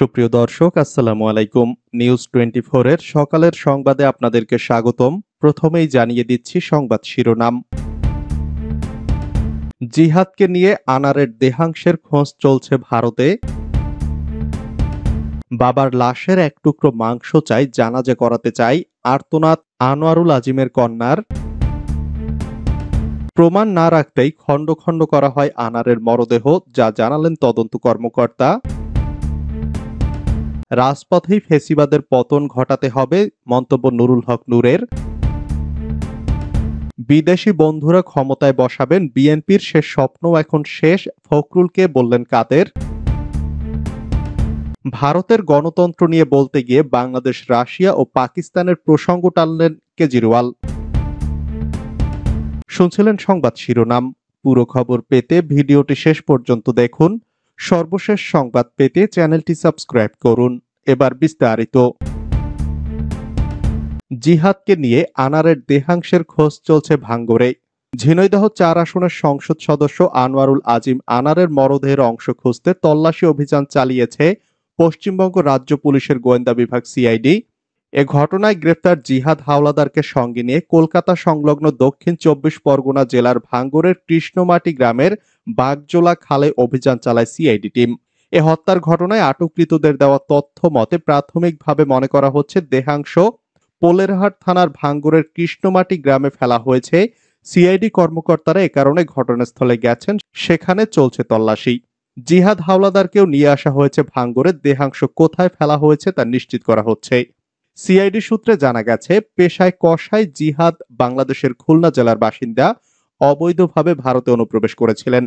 সুপ্রিয় দর্শক, আসসালামু আলাইকুম। নিউজ 24 এর সকালের সংবাদে আপনাদেরকে স্বাগতম। প্রথমেই জানিয়ে দিচ্ছি সংবাদ শিরোনাম। জিহাদকে নিয়ে আনারের দেহাংশের খোঁজ চলছে ভারতে। বাবার লাশের এক টুকরো মাংস চাই, জানাজা করাতে চাই আর্তনাদ আনোয়ারুল আজিমের কন্যার। প্রমাণ না রাখতেই খণ্ড খণ্ড করা হয় আনারের মরদেহ, যা জানালেন তদন্ত কর্মকর্তা। রাজপথেই ফেসিবাদের পতন ঘটাতে হবে, মন্তব্য নুরুল হক নূরের। বিদেশি বন্ধুরা ক্ষমতায় বসাবেন, বিএনপির সে স্বপ্ন এখন শেষ, ফখরুলকে বললেন কাদের। ভারতের গণতন্ত্র নিয়ে বলতে গিয়ে বাংলাদেশ, রাশিয়া ও পাকিস্তানের প্রসঙ্গ টানলেন কেজরিওয়াল। শুনছিলেন সংবাদ শিরোনাম। পুরো খবর পেতে ভিডিওটি শেষ পর্যন্ত দেখুন। সর্বশেষ সংবাদ পেতে চ্যানেলটি সাবস্ক্রাইব করুন। এবার বিস্তারিত। জিহাদকে নিয়ে আনারের দেহাংশের খোঁজ চলছে ভাঙ্গরে। ঝিনাইদহ ৪ আসনের সংসদ সদস্য আনোয়ারুল আজিম আনারের মরদেহের অংশ খুঁজতে তল্লাশি অভিযান চালিয়েছে পশ্চিমবঙ্গ রাজ্য পুলিশের গোয়েন্দা বিভাগ সিআইডি। এ ঘটনায় গ্রেফতার জিহাদ হাওলাদারকে সঙ্গে নিয়ে কলকাতা সংলগ্ন দক্ষিণ ২৪ পরগনা জেলার ভাঙ্গরের কৃষ্ণমাটি গ্রামের বাগজোলা খালে অভিযান চালায় সিআইডি টিম। এ হত্যার ঘটনায় আটককৃতদের দেওয়া তথ্য মতে প্রাথমিকভাবে মনে করা হচ্ছে দেহাংশ পোলেরহাট থানার ভাঙ্গরের কৃষ্ণমাটি গ্রামে ফেলা হয়েছে। সিআইডি কর্মকর্তারা এ কারণে ঘটনাস্থলে গেছেন, সেখানে চলছে তল্লাশি। জিহাদ হাওলাদারকেও নিয়ে আসা হয়েছে ভাঙ্গরে। দেহাংশ কোথায় ফেলা হয়েছে তা নিশ্চিত করা হচ্ছে। সিআইডি সূত্রে জানা গেছে, পেশায় কসাই জিহাদ বাংলাদেশের খুলনা জেলার বাসিন্দা। অবৈধভাবে ভারতে অনুপ্রবেশ করেছিলেন।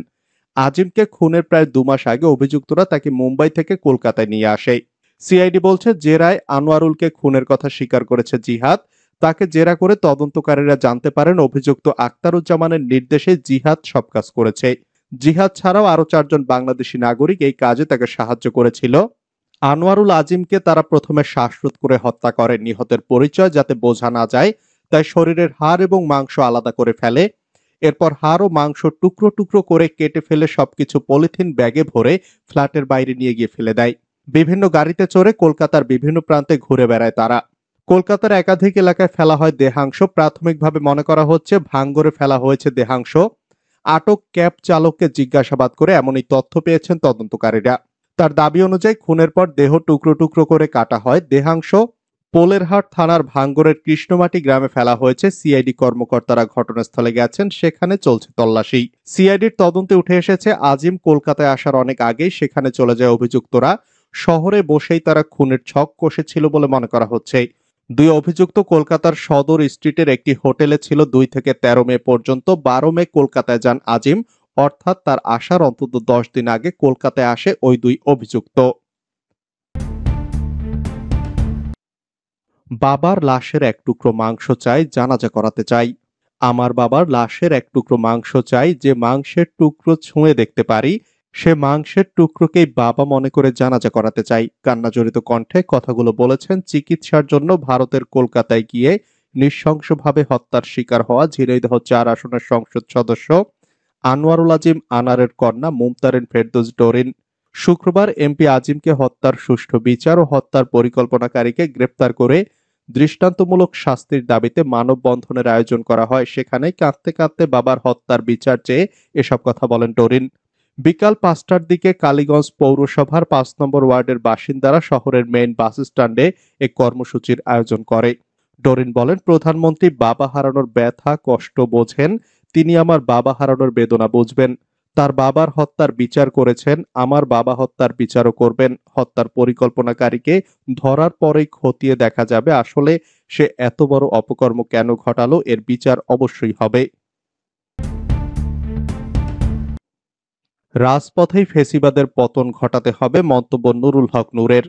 আজিমকে খুনের প্রায় ২ মাস আগে অভিযুক্তরা তাকে মুম্বাই থেকে কলকাতায় নিয়ে আসে। সিআইডি বলছে, জেরায় আনোয়ারুলকে খুনের কথা স্বীকার করেছে জিহাদ। তাকে জেরা করে তদন্তকারীরা জানতে পারেন অভিযুক্ত আখতারুজ্জামানের নির্দেশে জিহাদ সব কাজ করেছে। জিহাদ ছাড়াও আরো ৪ জন বাংলাদেশি নাগরিক এই কাজে তাকে সাহায্য করেছিল। আনোয়ারুল আজিমকে তারা প্রথমে শ্বাসরোধ করে হত্যা করে। নিহতের পরিচয় যাতে বোঝা না যায় তাই শরীরের হাড় এবং মাংস আলাদা করে ফেলে। এরপর হাড় ও মাংস টুকরো টুকরো করে কেটে ফেলে সবকিছু পলিথিন ব্যাগে ভরে ফ্ল্যাটের বাইরে নিয়ে গিয়ে ফেলে দেয়। বিভিন্ন গাড়িতে চড়ে কলকাতার বিভিন্ন প্রান্তে ঘুরে বেড়ায় তারা। কলকাতার একাধিক এলাকায় ফেলা হয় দেহাংশ। প্রাথমিকভাবে মনে করা হচ্ছে ভাঙ্গরে ফেলা হয়েছে দেহাংশ। আটক ক্যাব চালককে জিজ্ঞাসাবাদ করে এমনই তথ্য পেয়েছেন তদন্তকারীরা। তার দাবি অনুযায়ী খুনের পর দেহ টুকরো টুকরো করে কাটা হয়। দেহাংশ পোলেরহাট থানার ভাঙ্গরের কৃষ্ণমাটি গ্রামে ফেলা হয়েছে। সিআইডি কর্মকর্তারা ঘটনাস্থলে গেছেন, সেখানে চলছে তল্লাশি। সিআইডির তদন্তে উঠে এসেছে, আজিম কলকাতায় আসার অনেক আগেই সেখানে চলে যায় অভিযুক্তরা। শহরে বসেই তারা খুনের ছক কষেছিল বলে মনে করা হচ্ছে। ২ অভিযুক্ত কলকাতার সদর স্ট্রিটের একটি হোটেলে ছিল ২ থেকে ১৩ মে পর্যন্ত। ১২ মে কলকাতায় যান আজিম, অর্থাৎ তার আসার অন্তত ১০ দিন আগে কলকাতায় আসে ওই ২ অভিযুক্ত। বাবার লাশের এক টুকরো মাংস চাই, জানাজা করাতে চাই। আমার বাবার লাশের এক টুকরো মাংস চাই, যে মাংসের টুকরো ছুঁয়ে দেখতে পারি, সে মাংসের টুকরোকেই বাবা মনে করে জানাজা করাতে চাই। কান্নাজড়িত কণ্ঠে কথাগুলো বলেছেন চিকিৎসার জন্য ভারতের কলকাতায় গিয়ে নৃশংসভাবে হত্যার শিকার হওয়া ঝিনাইদহ ৪ আসনের সংসদ সদস্য আনোয়ারুল আজিম আনারের কন্যা মুমতারিন ফেরদৌস ডোরিন। শুক্রবার এমপি আজিমকে হত্যার সুষ্ঠু বিচার ও হত্যার পরিকল্পনাকারীকে গ্রেপ্তার করে দৃষ্টান্তমূলক শাস্তির দাবিতে মানববন্ধনের আয়োজন করা হয়। সেখানে কাঁদতে কাঁদতে বাবার হত্যার বিচার চেয়ে এসব কথা বলেন ডোরিন। বিকাল ৫টার দিকে কালীগঞ্জ পৌরসভার ৫ নম্বর ওয়ার্ডের বাসিন্দারা শহরের মেইন বাস স্ট্যান্ডে এক কর্মসূচির আয়োজন করে। ডোরিন বলেন, প্রধানমন্ত্রী বাবা হারানোর ব্যথা কষ্ট বোঝেন, তিনি আমার বাবা হারানোর বেদনা বুঝবেন। তার বাবার হত্যার বিচার করেছেন, আমার বাবা হত্যার বিচারও করবেন। হত্যার পরিকল্পনাকারীকে ধরার পরেই খতিয়ে দেখা যাবে আসলে সে এত বড় অপকর্ম কেন ঘটালো। এর বিচার অবশ্যই হবে। রাজপথেই ফেসিবাদের পতন ঘটাতে হবে, মন্তব্য নুরুল হক নূরের।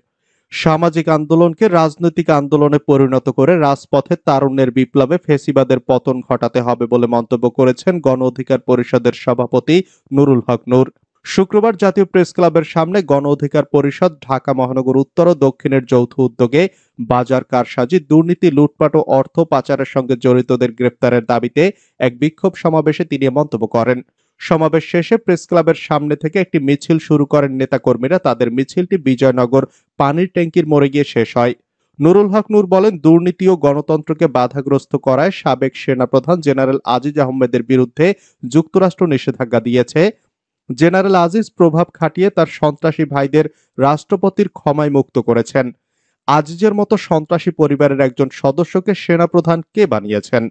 সামাজিক আন্দোলনকে রাজনৈতিক আন্দোলনে পরিণত করে রাজপথে তারুণ্যের বিপ্লবে ফেসিবাদের পতন ঘটাতে হবে বলে মন্তব্য করেছেন গণ অধিকার পরিষদের সভাপতি নুরুল হক নূর। শুক্রবার জাতীয় প্রেস ক্লাবের সামনে গণ অধিকার পরিষদ, ঢাকা মহানগর উত্তর ও দক্ষিণের যৌথ উদ্যোগে বাজার কারসাজি, দুর্নীতি, লুটপাট ও অর্থ পাচারের সঙ্গে জড়িতদের গ্রেফতারের দাবিতে এক বিক্ষোভ সমাবেশে তিনি মন্তব্য করেন। সমাবেশ শেষে প্রেস ক্লাবের সামনে থেকে একটি মিছিল শুরু করেন নেতাকর্মীরা। তাদের মিছিলটি বিজয়নগর পানির ট্যাঙ্কির মোড়ে গিয়ে শেষ হয়। নুরুল হক নূর বলেন, দুর্নীতি ও গণতন্ত্রকে বাধাগ্রস্ত করায় সাবেক সেনাপ্রধান জেনারেল আজিজ আহমেদের বিরুদ্ধে যুক্তরাষ্ট্র নিষেধাজ্ঞা দিয়েছে। জেনারেল আজিজ প্রভাব খাটিয়ে তার সন্ত্রাসী ভাইদের রাষ্ট্রপতির ক্ষমায় মুক্ত করেছেন। আজিজের মতো সন্ত্রাসী পরিবারের একজন সদস্যকে সেনাপ্রধান কে বানিয়েছেন?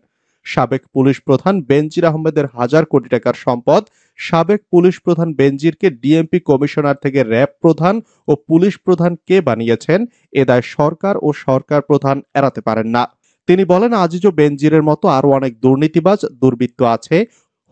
সাবেক পুলিশ প্রধান বেনজির আহমেদের হাজার কোটি টাকার সম্পদ। সাবেক পুলিশ প্রধান বেনজিরকে ডিএমপি কমিশনার থেকে র্যাব প্রধান ও পুলিশ প্রধান কে বানিয়েছেন? এ দায় সরকার ও সরকার প্রধান এড়াতে পারেন না। তিনি বলেন, আজিজ ও বেনজিরের মতো আরো অনেক দুর্নীতিবাজ দুর্বৃত্ত আছে,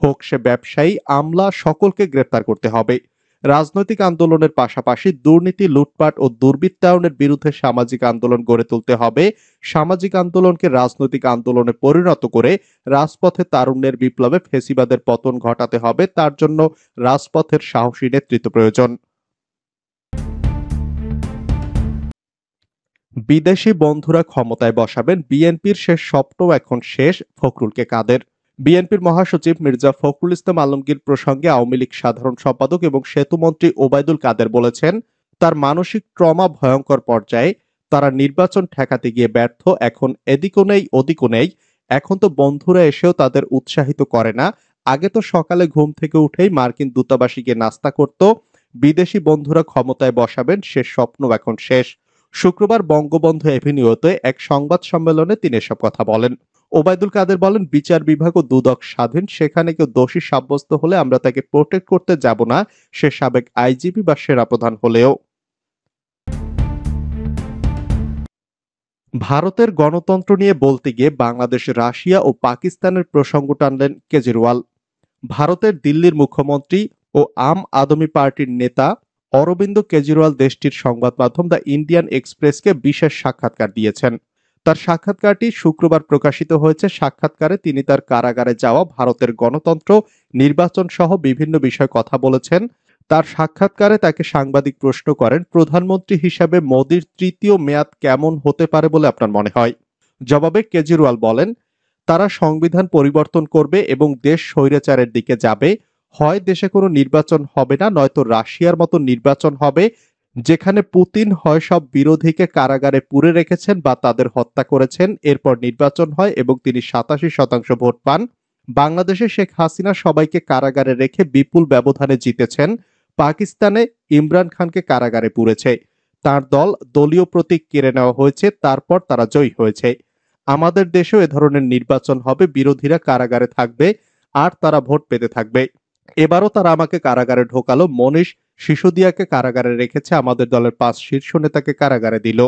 হোক সে ব্যবসায়ী, আমলা, সকলকে গ্রেপ্তার করতে হবে। রাজনৈতিক আন্দোলনের পাশাপাশি দুর্নীতি, লুটপাট ও দুর্বৃত্তায়নের বিরুদ্ধে সামাজিক আন্দোলন গড়ে তুলতে হবে। সামাজিক আন্দোলনকে রাজনৈতিক আন্দোলনে পরিণত করে রাজপথে তারুণ্যের বিপ্লবে ফেসিবাদের পতন ঘটাতে হবে। তার জন্য রাজপথের সাহসী নেতৃত্ব প্রয়োজন। বিদেশি বন্ধুরা ক্ষমতায় বসাবেন, বিএনপির শেষ স্বপ্ন এখন শেষ, ফখরুলকে কাদের। বিএনপির মহাসচিব মির্জা ফখরুল ইসলাম আলমগীর প্রসঙ্গে আওয়ামী লীগ সাধারণ সম্পাদক এবং সেতুমন্ত্রী ওবায়দুল কাদের বলেছেন, তার মানসিক ট্রমা ভয়ঙ্কর পর্যায়ে। তারা নির্বাচন ঠেকাতে গিয়ে ব্যর্থ। এখন এদিকও নেই ওদিকও নেই। এখন তো বন্ধুরা এসেও তাদের উৎসাহিত করে না। আগে তো সকালে ঘুম থেকে উঠেই মার্কিন দূতাবাসে গিয়ে নাস্তা করত। বিদেশি বন্ধুরা ক্ষমতায় বসাবেন, শেষ স্বপ্ন এখন শেষ। শুক্রবার বঙ্গবন্ধু এভিনিউতে এক সংবাদ সম্মেলনে তিনি এসব কথা বলেন। ওবায়দুল কাদের বলেন, বিচার বিভাগও দুদক স্বাধীন, সেখানে কেউ দোষী সাব্যস্ত হলে আমরা তাকে প্রোটেক্ট করতে যাব না, সে সাবেক আইজিপি বা সেনাপ্রধান হলেও। ভারতের গণতন্ত্র নিয়ে বলতে গিয়ে বাংলাদেশ, রাশিয়া ও পাকিস্তানের প্রসঙ্গ টানলেন কেজরিওয়াল। ভারতের দিল্লির মুখ্যমন্ত্রী ও আম আদমি পার্টির নেতা অরবিন্দ কেজরিওয়াল দেশটির সংবাদ মাধ্যম দ্য ইন্ডিয়ান এক্সপ্রেসকে বিশেষ সাক্ষাৎকার দিয়েছেন। তার সাক্ষাৎকারটি শুক্রবার প্রকাশিত হয়েছে। সাক্ষাৎকারে তিনি তার কারাগারে যাওয়া, ভারতের গণতন্ত্র, নির্বাচন সহ বিভিন্ন বিষয়ে কথা বলেছেন। তার সাক্ষাৎকারে তাকে সাংবাদিক প্রশ্ন করেন, প্রধানমন্ত্রী হিসাবে মোদির তৃতীয় মেয়াদ কেমন হতে পারে বলে আপনার মনে হয়? জবাবে কেজরিওয়াল বলেন, তারা সংবিধান পরিবর্তন করবে এবং দেশ স্বৈরাচারের দিকে যাবে। হয় দেশে কোনো নির্বাচন হবে না, নয়তো রাশিয়ার মতো নির্বাচন হবে, যেখানে পুতিন হয় সব বিরোধীকে কারাগারে পুরে রেখেছেন বা তাদের হত্যা করেছেন, এরপর নির্বাচন হয় এবং তিনি 87% ভোট পান। বাংলাদেশে শেখ হাসিনা সবাইকে কারাগারে রেখে বিপুল ব্যবধানে জিতেছেন। পাকিস্তানে ইমরান খানকে কারাগারে পুরেছে, তার দল, দলীয় প্রতীক কেড়ে নেওয়া হয়েছে, তারপর তারা জয়ী হয়েছে। আমাদের দেশেও এ ধরনের নির্বাচন হবে, বিরোধীরা কারাগারে থাকবে আর তারা ভোট পেতে থাকবে। এবারও তারা আমাকে কারাগারে ঢোকালো, মনীষ সিসোদিয়াকে কারাগারে রেখেছে, আমাদের দলের 5 শীর্ষ নেতাকে কারাগারে দিল।